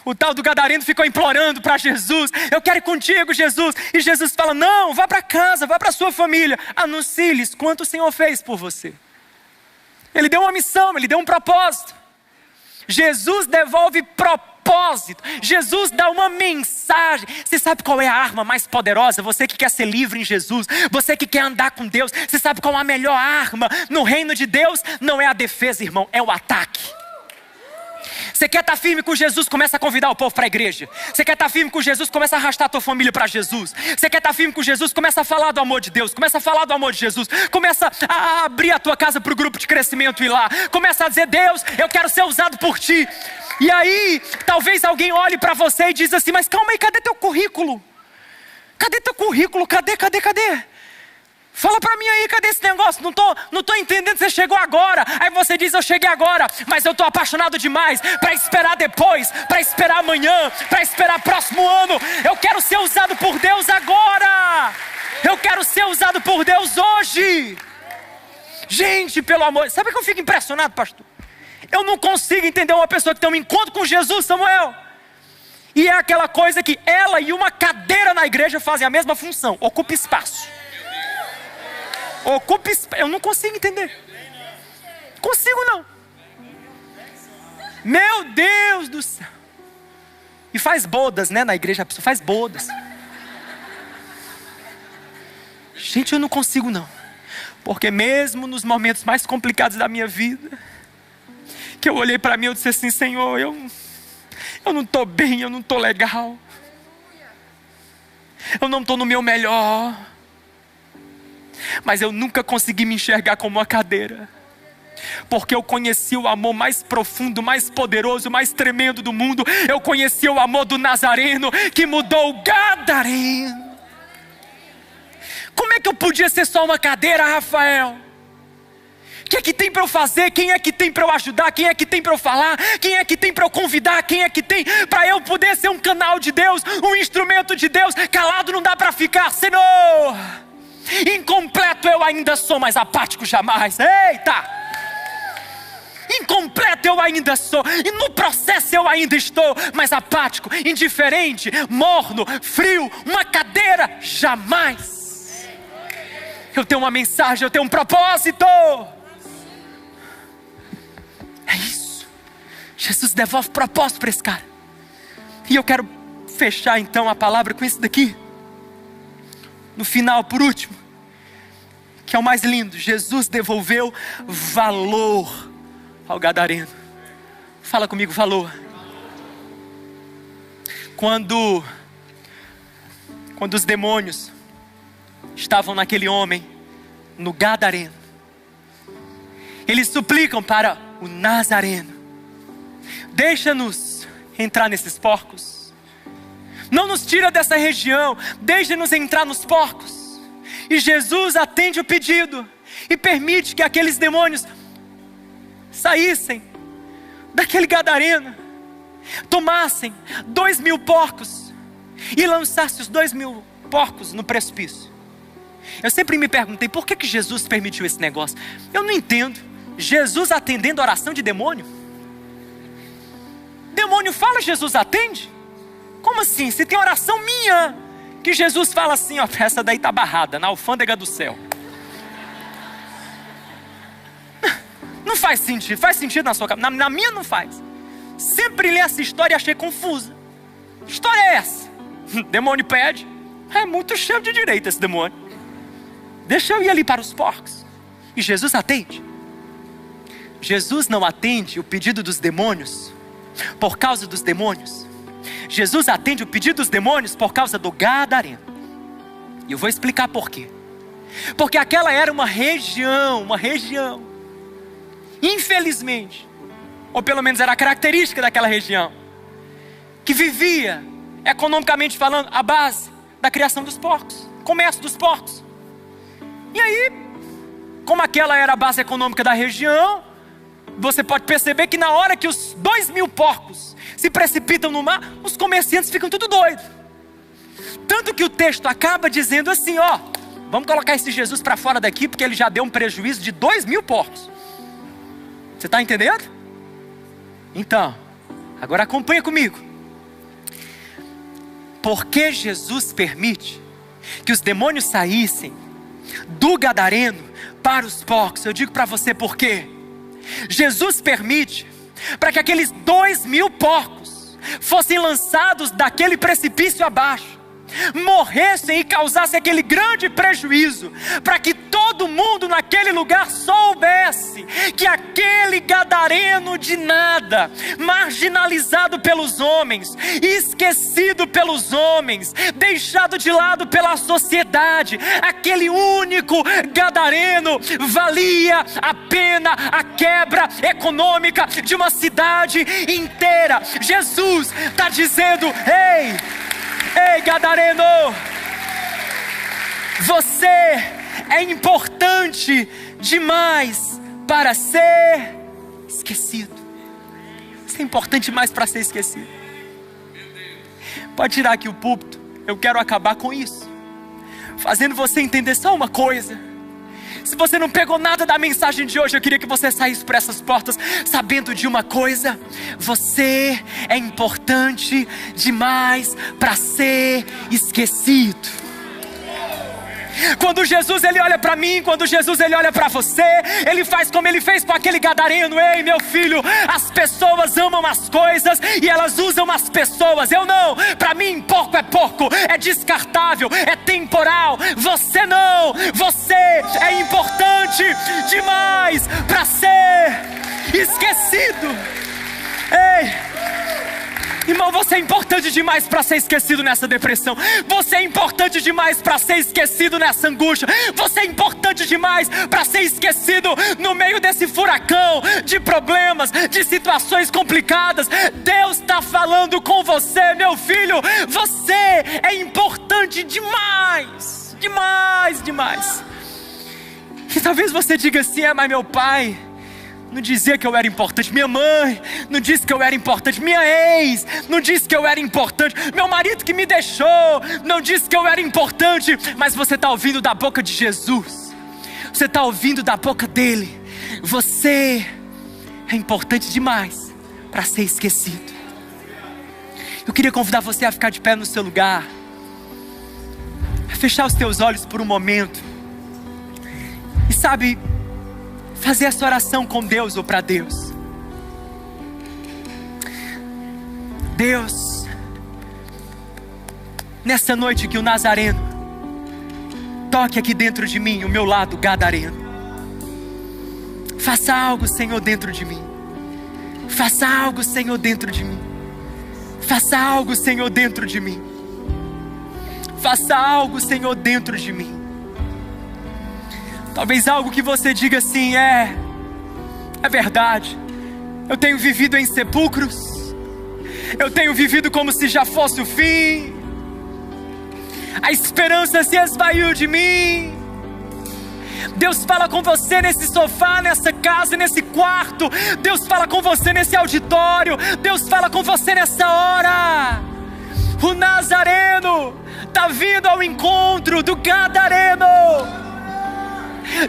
o tal do gadareno ficou implorando para Jesus: eu quero ir contigo, Jesus. E Jesus fala: não, vá para casa, vá para sua família, anuncie-lhes quanto o Senhor fez por você. Ele deu uma missão, ele deu um propósito. Jesus devolve propósito. Jesus dá uma mensagem. Você sabe qual é a arma mais poderosa? Você que quer ser livre em Jesus, você que quer andar com Deus, você sabe qual é a melhor arma no reino de Deus? Não é a defesa, irmão, é o ataque. Você quer estar firme com Jesus? Começa a convidar o povo para a igreja. Você quer estar firme com Jesus? Começa a arrastar a tua família para Jesus. Você quer estar firme com Jesus? Começa a falar do amor de Deus. Começa a falar do amor de Jesus. Começa a abrir a tua casa para o grupo de crescimento e ir lá. Começa a dizer: Deus, eu quero ser usado por ti. E aí, talvez alguém olhe para você e diz assim: mas calma aí, cadê teu currículo? Cadê teu currículo? Cadê? Fala pra mim aí, cadê esse negócio? Não tô entendendo, você chegou agora. Aí você diz: eu cheguei agora, mas eu tô apaixonado demais para esperar depois, para esperar amanhã, para esperar próximo ano. Eu quero ser usado por Deus agora. Eu quero ser usado por Deus hoje. Gente, pelo amor, sabe que eu fico impressionado, pastor? Eu não consigo entender uma pessoa que tem um encontro com Jesus, Samuel, e é aquela coisa que ela e uma cadeira na igreja fazem a mesma função: ocupa espaço. Eu não consigo entender. Consigo não. Meu Deus do céu. E faz bodas, né? Na igreja a pessoa faz bodas. Gente, eu não consigo não. Porque mesmo nos momentos mais complicados da minha vida, que eu olhei para mim e eu disse assim: Senhor, eu não estou bem, eu não estou legal, eu não estou no meu melhor. Mas eu nunca consegui me enxergar como uma cadeira, porque eu conheci o amor mais profundo, mais poderoso, mais tremendo do mundo. Eu conheci o amor do Nazareno, que mudou o gadareno. Como é que eu podia ser só uma cadeira, Rafael? O que é que tem para eu fazer? Quem é que tem para eu ajudar? Quem é que tem para eu falar? Quem é que tem para eu convidar? Quem é que tem para eu poder ser um canal de Deus, um instrumento de Deus? Calado não dá para ficar, Senhor. Incompleto eu ainda sou, mas apático jamais. Eita! Incompleto eu ainda sou, e no processo eu ainda estou, mas apático, indiferente, morno, frio, uma cadeira, jamais. Eu tenho uma mensagem, eu tenho um propósito. É isso. Jesus devolve propósito para esse cara. E eu quero fechar então a palavra com isso daqui. No final, por último, que é o mais lindo: Jesus devolveu valor ao gadareno. Fala comigo, valor. Quando os demônios estavam naquele homem, no gadareno, eles suplicam para o Nazareno: deixa-nos entrar nesses porcos. Não nos tira dessa região, deixa-nos entrar nos porcos. E Jesus atende o pedido e permite que aqueles demônios saíssem daquele gadareno, tomassem 2.000 porcos e lançassem os 2.000 porcos no precipício. Eu sempre me perguntei: por que Jesus permitiu esse negócio? Eu não entendo. Jesus atendendo a oração de demônio? Demônio fala, Jesus atende? Como assim? Se tem oração minha que Jesus fala assim: ó, essa daí tá barrada na alfândega do céu. Não faz sentido. Faz sentido na sua cabeça? Na minha não faz. Sempre li essa história e achei confusa. Que história é essa? Demônio pede. É muito cheio de direito esse demônio. Deixa eu ir ali para os porcos. E Jesus atende. Jesus não atende o pedido dos demônios por causa dos demônios. Jesus atende o pedido dos demônios por causa do gadareno. E eu vou explicar por quê. Porque aquela era uma região, infelizmente, ou pelo menos era a característica daquela região, que vivia, economicamente falando, à base da criação dos porcos, comércio dos porcos. E aí, como aquela era a base econômica da região, você pode perceber que na hora que os 2.000 porcos se precipitam no mar, os comerciantes ficam tudo doidos. Tanto que o texto acaba dizendo assim, ó, vamos colocar esse Jesus para fora daqui, porque ele já deu um prejuízo de 2.000 porcos. Você está entendendo? Então, agora acompanha comigo. Porque Jesus permite que os demônios saíssem do gadareno para os porcos? Eu digo para você por quê. Jesus permite para que aqueles 2.000 porcos fossem lançados daquele precipício abaixo, morressem e causassem aquele grande prejuízo, para que todo mundo naquele lugar soubesse que aquele gadareno de nada, marginalizado pelos homens, esquecido pelos homens, deixado de lado pela sociedade, aquele único gadareno valia a pena a quebra econômica de uma cidade inteira. Jesus está dizendo: ei, gadareno, você é importante demais para ser esquecido. Você é importante demais para ser esquecido. Pode tirar aqui o púlpito. Eu quero acabar com isso, fazendo você entender só uma coisa. Se você não pegou nada da mensagem de hoje, eu queria que você saísse por essas portas sabendo de uma coisa: você é importante demais para ser esquecido. Quando Jesus ele olha para mim, quando Jesus ele olha para você, ele faz como ele fez com aquele gadareno. Ei, meu filho, as pessoas amam as coisas e elas usam as pessoas. Eu não, para mim porco é porco, é descartável, é temporal. Você não, você é importante demais para ser esquecido. Ei, irmão, você é importante demais para ser esquecido nessa depressão. Você é importante demais para ser esquecido nessa angústia. Você é importante demais para ser esquecido no meio desse furacão de problemas, de situações complicadas. Deus está falando com você, meu filho. Você é importante demais, demais. E talvez você diga assim: mas meu pai não dizia que eu era importante, minha mãe não disse que eu era importante, minha ex não disse que eu era importante, meu marido que me deixou não disse que eu era importante. Mas você está ouvindo da boca de Jesus, você está ouvindo da boca dele: você é importante demais para ser esquecido. Eu queria convidar você a ficar de pé no seu lugar, a fechar os teus olhos por um momento e sabe, fazer essa oração com Deus ou para Deus. Deus, nessa noite que o Nazareno toque aqui dentro de mim, o meu lado gadareno. Faça algo, Senhor, dentro de mim. Faça algo, Senhor, dentro de mim. Faça algo, Senhor, dentro de mim. Faça algo, Senhor, dentro de mim. Talvez algo que você diga assim: é verdade, eu tenho vivido em sepulcros, eu tenho vivido como se já fosse o fim, a esperança se esvaiu de mim. Deus fala com você nesse sofá, nessa casa, nesse quarto. Deus fala com você nesse auditório. Deus fala com você nessa hora. O Nazareno está vindo ao encontro do gadareno.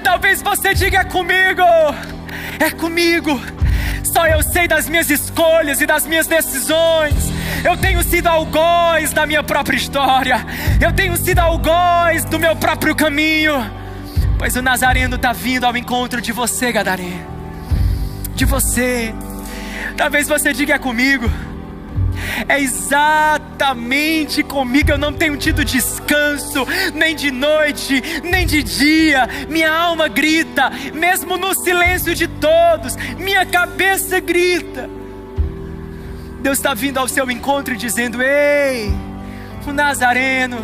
Talvez você diga: é comigo. Só eu sei das minhas escolhas e das minhas decisões. Eu tenho sido algoz da minha própria história. Eu tenho sido algoz do meu próprio caminho. Pois o Nazareno está vindo ao encontro de você, gadareno. De você. Talvez você diga: é comigo. É exatamente comigo. Eu não tenho tido descanso, nem de noite, nem de dia. Minha alma grita, mesmo no silêncio de todos. Minha cabeça grita. Deus está vindo ao seu encontro e dizendo: ei, o Nazareno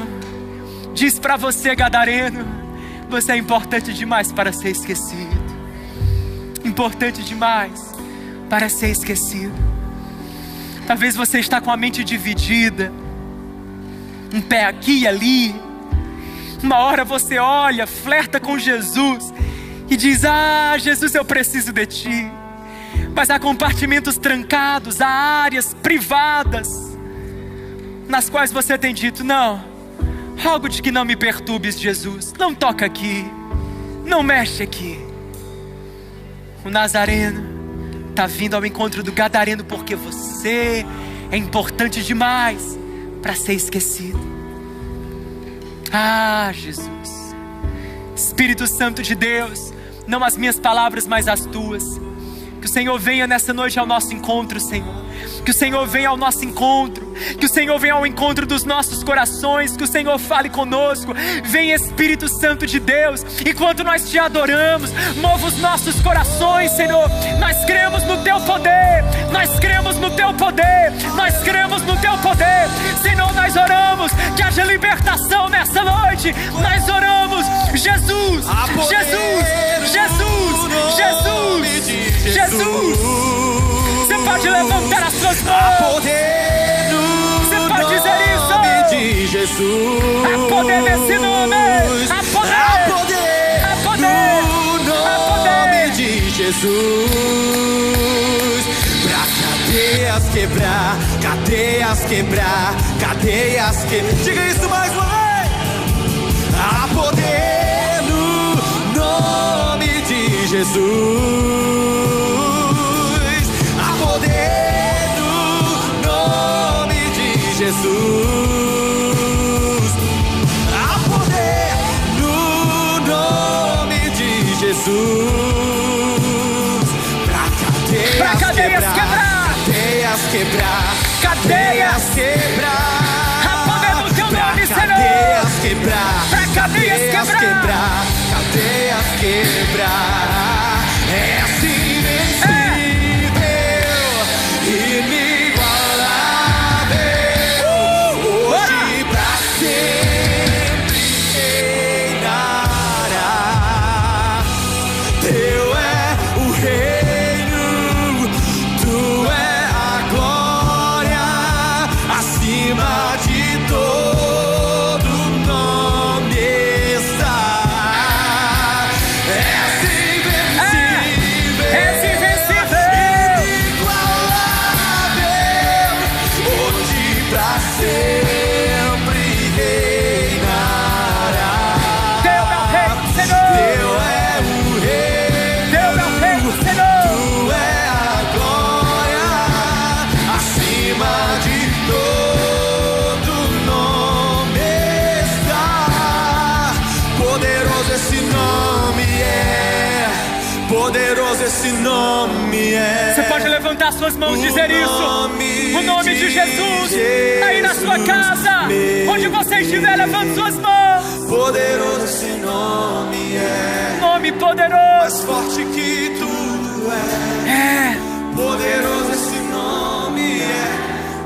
diz para você, gadareno, você é importante demais para ser esquecido. Importante demais para ser esquecido. Talvez você está com a mente dividida, um pé aqui e ali. Uma hora você olha, flerta com Jesus e diz: ah, Jesus, eu preciso de ti. Mas há compartimentos trancados, há áreas privadas nas quais você tem dito: não, rogo-te que não me perturbes, Jesus. Não toca aqui, não mexe aqui. O Nazareno está vindo ao encontro do gadareno porque você é importante demais para ser esquecido. Ah, Jesus, Espírito Santo de Deus, não as minhas palavras, mas as tuas. Que o Senhor venha nessa noite ao nosso encontro, Senhor. Que o Senhor venha ao nosso encontro. Que o Senhor venha ao encontro dos nossos corações. Que o Senhor fale conosco. Vem, Espírito Santo de Deus. Enquanto nós te adoramos, mova os nossos corações, Senhor. Nós cremos no teu poder. Nós cremos no teu poder. Nós cremos no teu poder. Senhor, nós oramos que haja libertação nessa noite. Nós oramos, Jesus, Jesus, Jesus, Jesus, Jesus. Você pode levantar as suas mãos. Você pode dizer isso. De Jesus. Há poder nesse nome. Há poder. Há poder. Há poder. No nome de Jesus. Pra cadeias quebrar, cadeias quebrar, cadeias quebrar. Diga isso mais uma vez. Há poder no nome de Jesus. Jesus, há poder no nome de Jesus. Pra cadeias quebrar, cadeias quebrar, cadeias quebrar. Há poder no teu nome, Senhor. Cadeias quebrar, pra cadeias quebrar, cadeias quebrar. É assim invencível, inigualável. Esse nome é. Você pode levantar suas mãos e dizer isso. O nome de Jesus. Aí na sua casa, onde você estiver, levante suas mãos. Poderoso esse nome é. Nome poderoso. Mais forte que tudo é. Poderoso esse nome é.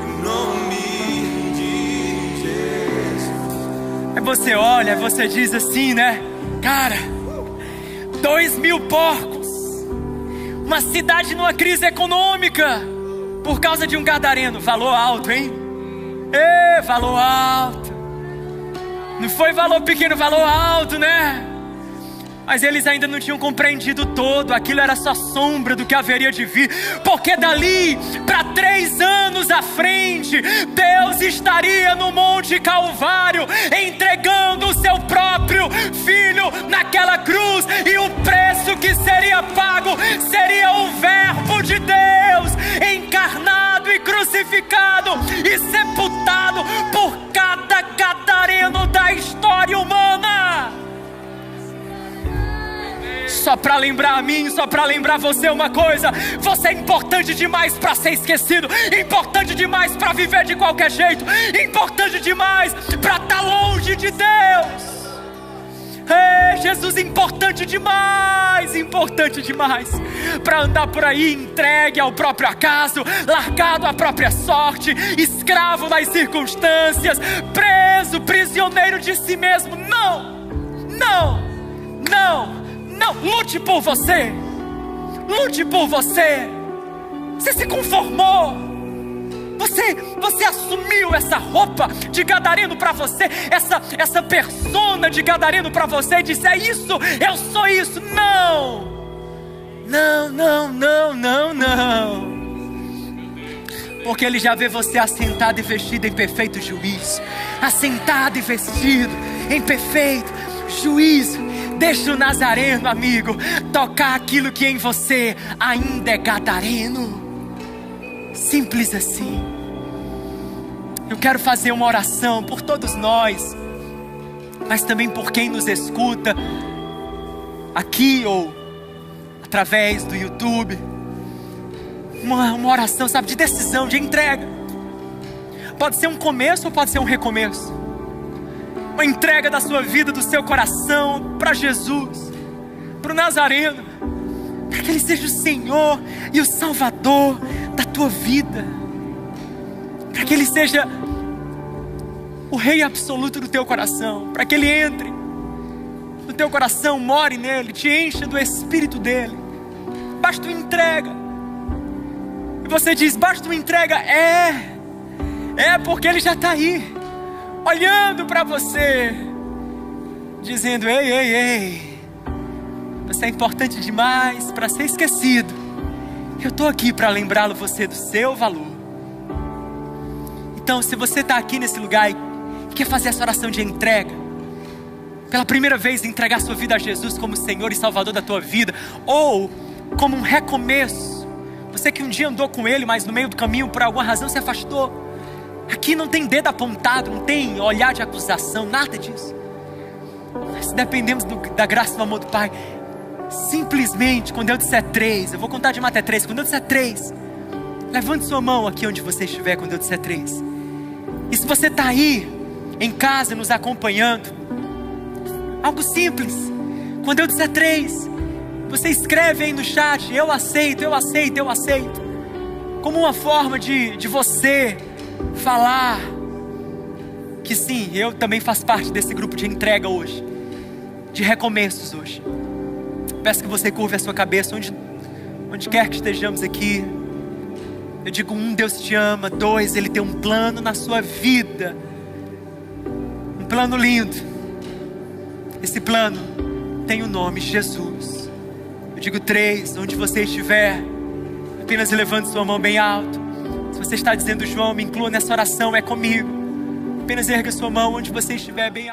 O nome de Jesus. Aí você olha, você diz assim, né? Cara, 2.000 porcos. Uma cidade numa crise econômica por causa de um gadareno. Valor alto, hein? Valor alto. Não foi valor pequeno, valor alto, né? Mas eles ainda não tinham compreendido todo. Aquilo era só sombra do que haveria de vir. Porque dali para 3 anos à frente, Deus estaria no Monte Calvário, entregando o seu próprio Filho naquela cruz. E o preço que seria pago seria o Verbo de Deus encarnado e crucificado e sepultado por cada gadareno da história humana. Só para lembrar a mim, só para lembrar você uma coisa: você é importante demais para ser esquecido, importante demais para viver de qualquer jeito, importante demais para estar longe de Deus. Jesus, importante demais, para andar por aí entregue ao próprio acaso, largado à própria sorte, escravo das circunstâncias, preso, prisioneiro de si mesmo. Não, lute por você. Você se conformou. Você assumiu essa roupa de gadareno para você, essa persona de gadareno para você, e disse: é isso, eu sou isso. Não. Porque Ele já vê você assentado e vestido em perfeito juízo. Assentado e vestido em perfeito juízo. Deixa o Nazareno, amigo, tocar aquilo que em você ainda é gadareno. Simples assim. Eu quero fazer uma oração por todos nós, mas também por quem nos escuta aqui ou através do YouTube. Uma oração, sabe, de decisão, de entrega. Pode ser um começo ou pode ser um recomeço. Uma entrega da sua vida, do seu coração para Jesus, para o Nazareno, para que Ele seja o Senhor e o Salvador da tua vida, para que Ele seja o Rei absoluto do teu coração, para que Ele entre no teu coração, more nele, te encha do Espírito dEle. Basta uma entrega. E você diz: basta uma entrega. Porque Ele já está aí, olhando para você, dizendo: ei, você é importante demais para ser esquecido. Eu estou aqui para lembrá-lo você do seu valor. Então, se você está aqui nesse lugar e quer fazer essa oração de entrega, pela primeira vez entregar sua vida a Jesus como Senhor e Salvador da tua vida, ou como um recomeço, você que um dia andou com Ele, mas no meio do caminho por alguma razão se afastou. Aqui não tem dedo apontado, não tem olhar de acusação, nada disso. Nós dependemos da graça e do amor do Pai. Simplesmente, quando eu disser 3, eu vou contar de 1 até 3. Quando eu disser 3, levante sua mão aqui onde você estiver quando eu disser 3. E se você está aí, em casa, nos acompanhando, algo simples. Quando eu disser 3, você escreve aí no chat: eu aceito. Como uma forma de você falar que sim, eu também faço parte desse grupo de entrega hoje, de recomeços hoje. Peço que você curve a sua cabeça onde quer que estejamos aqui. Eu digo: 1, Deus te ama. 2, Ele tem um plano na sua vida, um plano lindo. Esse plano tem o nome Jesus. Eu digo 3, onde você estiver, apenas levante sua mão bem alto. Se você está dizendo: João, me inclua nessa oração, é comigo, apenas erga sua mão onde você estiver bem alto.